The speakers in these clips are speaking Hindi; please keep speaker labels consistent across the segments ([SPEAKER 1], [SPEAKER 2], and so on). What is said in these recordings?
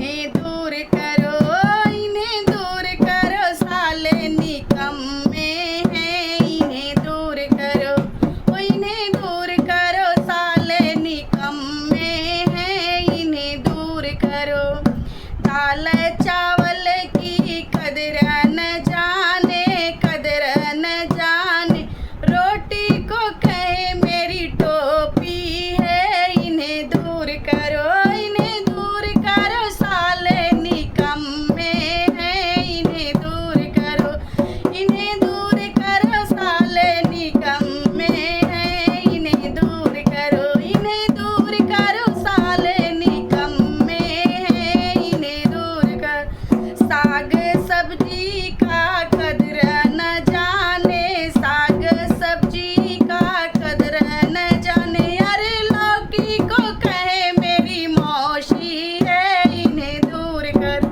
[SPEAKER 1] इन्हें दूर करो, इन्हें दूर करो, साले निकम्मे हैं, इन्हें दूर करो, ओ इन्हें दूर करो, साले निकम्मे हैं, इन्हें दूर करो। दाल चावल की कदर न जाने, कदर न जाने, रोटी को कहे मेरी टोपी है, इन्हें दूर करो, इन्हें दूर करो, साले निकम्मे हैं, इन्हें दूर करो, इन्हें दूर करो, साले निकम्मे हैं, इन्हें दूर करो, इन्हें दूर करो, साले निकम्मे हैं, इन्हें दूर कर। साग सब्जी का कदर न जाने, साग सब्जी का कदर न जाने, अरे लौकी को कहे मेरी मौसी है, इन्हें दूर करो,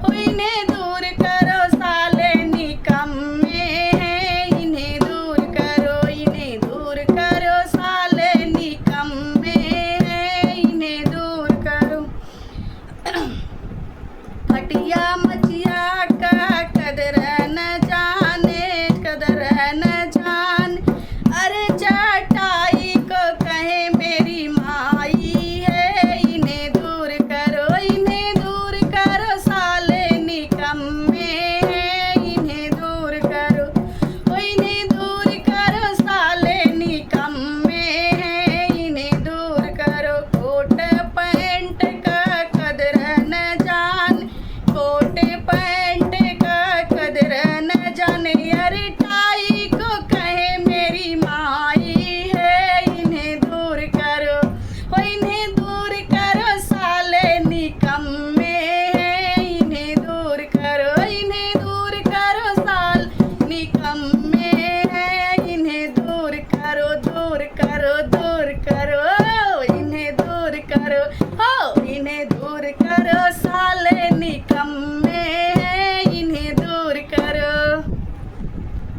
[SPEAKER 1] ओ इन्हें दूर करो, साले निकम्मे हैं, इन्हें दूर करो, इन्हें दूर करो, साले निकम्मे हैं, इन्हें दूर करो। खटिया मचिया का कदर न जाने, कदर न जाने, अरे चटाई को कहे मेरी माई है, इन्हें दूर करो, इन्हें दूर करो, साले निकम्मे हैं, इन्हें दूर करो, ओ इन्हें दूर करो, साले निकम्मे हैं, इन्हें दूर करो। कोट पैंट का कदर न जाने, कोट पैंट का कदर न जाने, अरे टाई को कहे मेरी माई है, इन्हें दूर करो, ओ इन्हें दूर करो, साले निकम्मे हैं, इन्हें दूर करो, इन्हें दूर करो, साल निकम्मे हैं, इन्हें दूर करो, दूर करो, दूर करो।